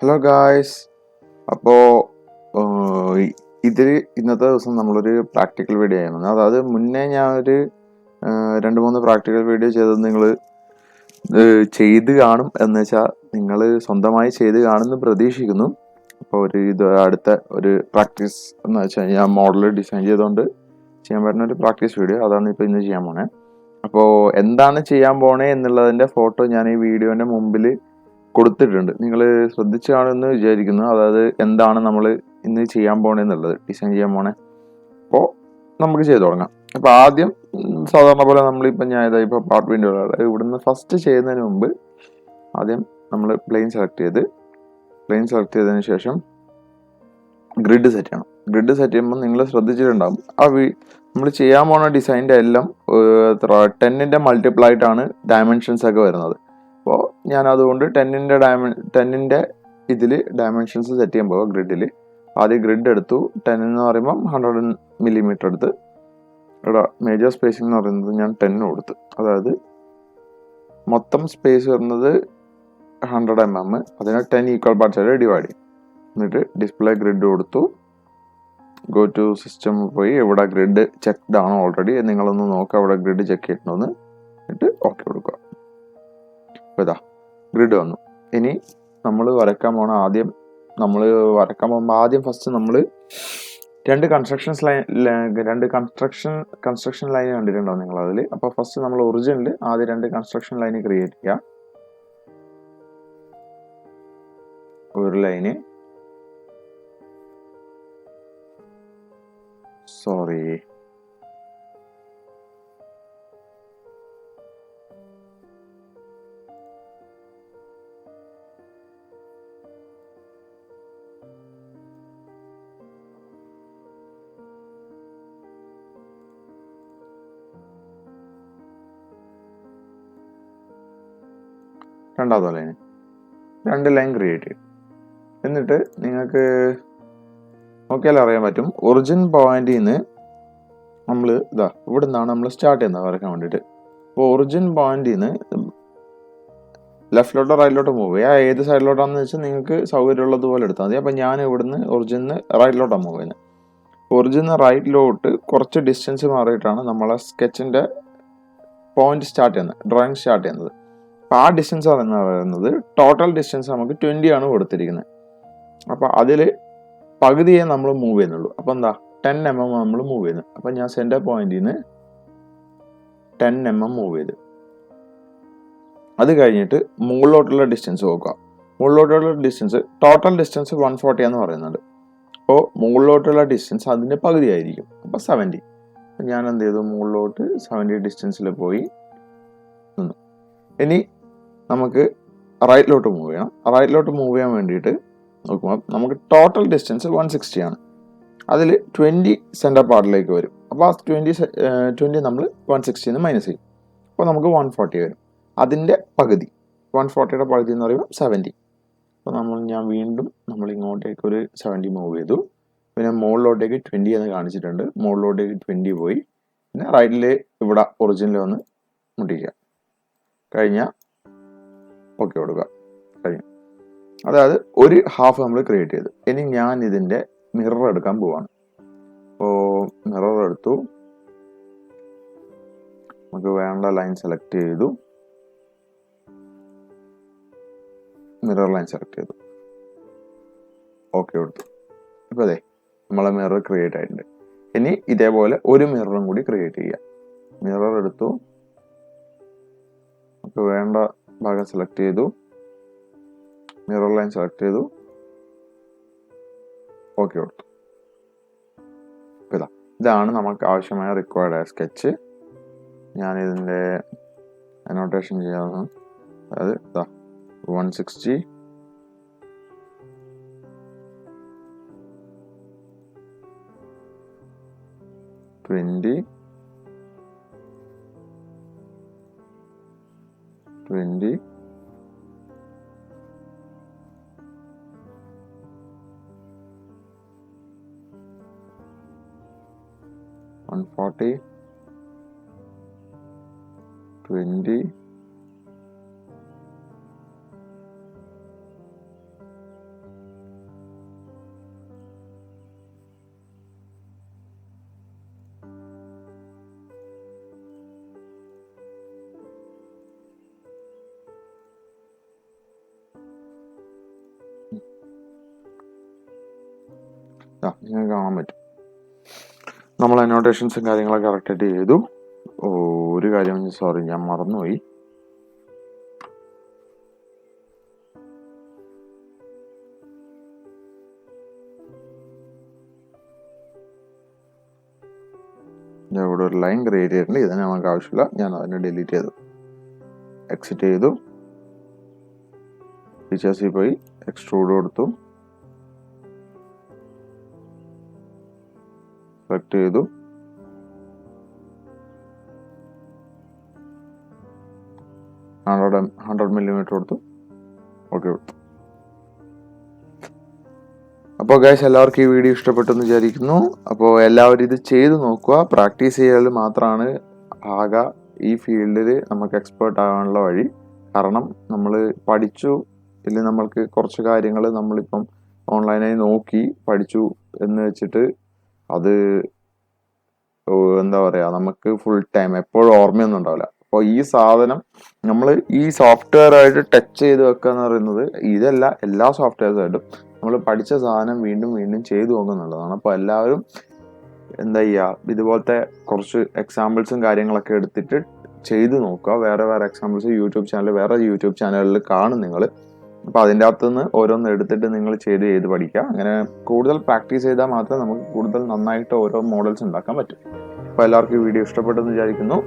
Hello guys. അപ്പോൾ ഇന്നത്തെ ദിവസം നമ്മളൊരു പ്രാക്ടിക്കൽ വീഡിയോ ചെയ്യുന്നത്. അതായത് മുന്നേ ഞാൻ ഒരു 2-3 പ്രാക്ടിക്കൽ വീഡിയോ ചെയ്തത് നിങ്ങൾ ചെയ്ത് കാണും എന്ന് വെച്ചാൽ നിങ്ങൾ സ്വന്തമായി ചെയ്ത് കാണുമെന്ന് പ്രതീക്ഷിക്കുന്നു. അപ്പോൾ അടുത്ത ഒരു പ്രാക്ടീസ് എന്ന് വെച്ചാൽ ഞാൻ മോഡൽ ഡിസൈൻ ചെയ്തുകൊണ്ട് ചെയ്യാൻ പറ്റുന്ന ഒരു പ്രാക്ടീസ് വീഡിയോ, അതാണ് ഇപ്പോൾ ഇന്ന് ചെയ്യാൻ പോണേ. അപ്പോൾ എന്താണ് ചെയ്യാൻ പോണേ എന്നുള്ളതിൻ്റെ ഫോട്ടോ ഞാൻ ഈ വീഡിയോൻ്റെ മുമ്പിൽ കൊടുത്തിട്ടുണ്ട്. നിങ്ങൾ ശ്രദ്ധിച്ചു കാണുമെന്ന് വിചാരിക്കുന്നു. അതായത് എന്താണ് നമ്മൾ ഇന്ന് ചെയ്യാൻ പോണേന്നുള്ളത്, ഡിസൈൻ ചെയ്യാൻ പോണേ. അപ്പോൾ നമുക്ക് ചെയ്തു തുടങ്ങാം. അപ്പോൾ ആദ്യം സാധാരണ പോലെ നമ്മളിപ്പോൾ ഞാൻ ഇപ്പോൾ പാർട്ട് വിൻഡോ ഇവിടുന്ന് ഫസ്റ്റ് ചെയ്യുന്നതിന് മുമ്പ് ആദ്യം നമ്മൾ പ്ലെയിൻ സെലക്ട് ചെയ്തതിന് ശേഷം ഗ്രിഡ് സെറ്റ് ചെയ്യണം. ഗ്രിഡ് സെറ്റ് ചെയ്യുമ്പോൾ നിങ്ങൾ ശ്രദ്ധിച്ചിട്ടുണ്ടാകും, നമ്മൾ ചെയ്യാൻ പോണ ഡിസൈൻ്റെ എല്ലാം 10ന്റെ മൾട്ടിപ്പിൾ ആയിട്ടാണ് ഡയമെൻഷൻസ് ഒക്കെ വരുന്നത്. അപ്പോൾ ഞാൻ അതുകൊണ്ട് 10ന്റെ ഇതിൽ ഡയമെൻഷൻസ് സെറ്റ് ചെയ്യാൻ പോകുക. ഗ്രിഡിൽ ആദ്യം ഗ്രിഡ് എടുത്തു. 10 എന്ന് പറയുമ്പം 100 മില്ലിമീറ്റർ എടുത്ത് ഇവിടെ മേജർ സ്പേസിംഗ് എന്ന് പറയുന്നത് ഞാൻ 10 കൊടുത്തു. അതായത് മൊത്തം സ്പേസ് വരുന്നത് 100 mm. അതിനെ 10 ഈക്വൽ പാർട്സ് ആയിട്ട് ഡിവൈഡ് ചെയ്യും. എന്നിട്ട് ഡിസ്പ്ലേ ഗ്രിഡ് കൊടുത്തു. ഗോ ടു സിസ്റ്റം പോയി ഇവിടെ ഗ്രിഡ് ചെക്ക്ഡ് ആണ് ഓൾറെഡി, നിങ്ങളൊന്ന് നോക്കുക അവിടെ ഗ്രിഡ് ചെക്ക് ചെയ്തിട്ടുണ്ടോന്ന്. എന്നിട്ട് ഓക്കെ കൊടുക്കുക. അപ്പോൾ ഇതാ ഗ്രിഡ് വന്നു. ഇനി നമ്മൾ വരയ്ക്കാൻ പോകുമ്പോൾ ആദ്യം ഫസ്റ്റ് നമ്മൾ രണ്ട് കൺസ്ട്രക്ഷൻ ലൈൻ കണ്ടിട്ടുണ്ടാവും നിങ്ങൾ അതിൽ. അപ്പോൾ ഫസ്റ്റ് നമ്മൾ ഒറിജിനിൽ ആദ്യം 2 കൺസ്ട്രക്ഷൻ ലൈൻ ക്രിയേറ്റ് ചെയ്യുക. ഒരു ലൈന്, സോറി രണ്ടാമത്തെ ലൈന് 2 ലൈൻ ക്രിയേറ്റ് ചെയ്യും. എന്നിട്ട് നിങ്ങൾക്ക് നോക്കിയാൽ അറിയാൻ പറ്റും, ഒറിജിൻ പോയിന്റിൽ നിന്ന് നമ്മൾ ഇവിടെ നിന്നാണ് നമ്മൾ സ്റ്റാർട്ട് ചെയ്യുന്നത് വരയ്ക്കാൻ വേണ്ടിയിട്ട്. അപ്പോൾ ഒറിജിൻ പോയിന്റിൽ നിന്ന് ലെഫ്റ്റിലോട്ടോ റൈറ്റിലോട്ടോ മൂവ് ചെയ്യുക. ഏത് സൈഡിലോട്ടാണെന്ന് വെച്ചാൽ നിങ്ങൾക്ക് സൗകര്യമുള്ളതുപോലെ എടുത്താൽ മതി. അപ്പം ഞാൻ ഇവിടുന്ന് ഒറിജിന് റൈറ്റിലോട്ടാണ് മൂവ് ചെയ്യുന്നത്. ഒറിജിന് റൈറ്റിലോട്ട് കുറച്ച് ഡിസ്റ്റൻസ് മാറിയിട്ടാണ് നമ്മളെ സ്കെച്ചിൻ്റെ പോയിന്റ് സ്റ്റാർട്ട് ചെയ്യുന്നത്, ഡ്രോയിങ് സ്റ്റാർട്ട് ചെയ്യുന്നത്. അപ്പോൾ ആ ഡിസ്റ്റൻസ് എന്ന് പറയുന്നത് ടോട്ടൽ ഡിസ്റ്റൻസ് നമുക്ക് 20 ആണ് കൊടുത്തിരിക്കുന്നത്. അപ്പോൾ അതിൽ പകുതിയെ നമ്മൾ മൂവ് ചെയ്യുന്നുള്ളൂ. അപ്പോൾ എന്താ 10 mm നമ്മൾ മൂവ് ചെയ്യുന്നത്. അപ്പം ഞാൻ സെൻറ്റർ പോയിന്റിൽ നിന്ന് 10 mm മൂവ് ചെയ്ത് അത് കഴിഞ്ഞിട്ട് മുകളിലോട്ടുള്ള ഡിസ്റ്റൻസ് നോക്കുക. മുകളിലോട്ടുള്ള ഡിസ്റ്റൻസ് ടോട്ടൽ ഡിസ്റ്റൻസ് 140 എന്ന് പറയുന്നുണ്ട്. അപ്പോൾ മുകളിലോട്ടുള്ള ഡിസ്റ്റൻസ് അതിൻ്റെ പകുതി ആയിരിക്കും. അപ്പോൾ 70. ഞാൻ എന്ത് ചെയ്തു, മുകളിലോട്ട് 70 ഡിസ്റ്റൻസിൽ പോയി നിന്നു. ഇനി നമുക്ക് റൈറ്റിലോട്ട് മൂവ് ചെയ്യണം. റൈറ്റിലോട്ട് മൂവ് ചെയ്യാൻ വേണ്ടിയിട്ട് നോക്കുമ്പോൾ നമുക്ക് ടോട്ടൽ ഡിസ്റ്റൻസ് 160 ആണ്. അതിൽ 20 സെൻറ്റർ പാർട്ടിലേക്ക് വരും. അപ്പോൾ ആ 20 നമ്മൾ 160 മൈനസ് ചെയ്യും. അപ്പോൾ നമുക്ക് 140 വരും. അതിൻ്റെ പകുതി 140യുടെ പകുതി എന്ന് പറയുമ്പോൾ 70. അപ്പോൾ ഞാൻ വീണ്ടും ഇങ്ങോട്ടേക്ക് ഒരു 70 മൂവ് ചെയ്തു. പിന്നെ മുകളിലോട്ടേക്ക് 20 എന്ന് കാണിച്ചിട്ടുണ്ട്. മുകളിലോട്ടേക്ക് 20 പോയി. പിന്നെ റൈറ്റിൽ ഇവിടെ ഒറിജിനിൽ വന്ന് മുട്ടിക്കുക. കഴിഞ്ഞാൽ ഓക്കെ കൊടുക്കുക. കഴിഞ്ഞു. അതായത് ഒരു ഹാഫ് നമ്മൾ ക്രിയേറ്റ് ചെയ്തു. ഇനി ഞാൻ ഇതിൻ്റെ മിറർ എടുക്കാൻ പോവാണ്. അപ്പോൾ മിറർ എടുത്തു. നമുക്ക് വേണ്ട ലൈൻ സെലക്ട് ചെയ്തു. മിറർ ലൈൻ സെലക്ട് ചെയ്തു. ഓക്കെ കൊടുത്തു. ഇപ്പോൾ അതെ നമ്മളെ മിറർ ക്രിയേറ്റ് ആയിട്ടുണ്ട്. ഇനി ഇതേപോലെ ഒരു മിററും കൂടി ക്രിയേറ്റ് ചെയ്യുക. മിറർ എടുത്തു. നമുക്ക് വേണ്ട ഭാഗം സെലക്ട് ചെയ്തു. മിറർ ലൈൻ സെലക്ട് ചെയ്തു. ഓക്കെ കൊടുത്തു. ഇതാണ് നമുക്ക് ആവശ്യമായ റിക്വയർഡ് ആയ സ്കെച്ച്. ഞാനിതിൻ്റെ അനോട്ടേഷൻ ചെയ്യാവുന്ന, അതായത് 160 20 20 140 20 20 നിങ്ങൾക്ക് കാണാൻ പറ്റും. നമ്മൾ അനോട്ടേഷൻസും കാര്യങ്ങളൊക്കെ കറക്റ്റായിട്ട് ചെയ്തു. ഒരു കാര്യം സോറി ഞാൻ മറന്നുപോയി. ഞാൻ ഇവിടെ ഒരു ലൈൻ ക്രിയേറ്റ് ചെയ്തിട്ടുണ്ട്. ഇതിന് നമുക്ക് ആവശ്യമില്ല. ഞാൻ അതിനെ ഡിലീറ്റ് ചെയ്തു. എക്സിറ്റ് ചെയ്തു. ഫീച്ചേഴ്സിൽ പോയി എക്സ്ട്രൂഡ് കൊടുത്തു. സെലക്ട് ചെയ്തു. 100 മില്ലിമീറ്റർ കൊടുത്തു. ഓക്കെ കൊടുത്തു. അപ്പോൾ ഗൈസ് എല്ലാവർക്കും ഈ വീഡിയോ ഇഷ്ടപ്പെട്ടെന്ന് വിചാരിക്കുന്നു. അപ്പോൾ എല്ലാവരും ഇത് ചെയ്ത് നോക്കുക. പ്രാക്ടീസ് ചെയ്യൽ മാത്രമാണ് ആകെ ഈ ഫീൽഡിൽ നമുക്ക് എക്സ്പേർട്ട് ആകാനുള്ള വഴി. കാരണം നമ്മൾ പഠിച്ചു, ഇല്ലെങ്കിൽ നമ്മൾക്ക് കുറച്ച് കാര്യങ്ങൾ നമ്മളിപ്പം ഓൺലൈനായി നോക്കി പഠിച്ചു എന്ന് വെച്ചിട്ട് അത് എന്താ പറയുക, നമുക്ക് ഫുൾ ടൈം എപ്പോഴും ഓർമ്മയൊന്നും ഉണ്ടാവില്ല. അപ്പോൾ ഈ സാധനം നമ്മൾ ഈ സോഫ്റ്റ്വെയർ ആയിട്ട് ടച്ച് ചെയ്ത് വെക്കുക എന്ന് പറയുന്നത് ഇതല്ല, എല്ലാ സോഫ്റ്റ്വെയർസായിട്ടും നമ്മൾ പഠിച്ച സാധനം വീണ്ടും വീണ്ടും ചെയ്തു നോക്കുന്നുള്ളതാണ്. അപ്പോൾ എല്ലാവരും എന്താ ചെയ്യുക, ഇതുപോലത്തെ കുറച്ച് എക്സാമ്പിൾസും കാര്യങ്ങളൊക്കെ എടുത്തിട്ട് ചെയ്ത് നോക്കുക. വേറെ എക്സാമ്പിൾസ് വേറെ യൂട്യൂബ് ചാനലിൽ കാണും നിങ്ങൾ. അപ്പോൾ അതിൻ്റെ അകത്തുനിന്ന് ഓരോന്ന് എടുത്തിട്ട് നിങ്ങൾ ചെയ്ത് പഠിക്കുക. അങ്ങനെ കൂടുതൽ പ്രാക്ടീസ് ചെയ്താൽ മാത്രമേ നമുക്ക് കൂടുതൽ നന്നായിട്ട് ഓരോ മോഡൽസ് ഉണ്ടാക്കാൻ പറ്റും. അപ്പോൾ എല്ലാവർക്കും ഈ വീഡിയോ ഇഷ്ടപ്പെട്ടെന്ന് വിചാരിക്കുന്നു.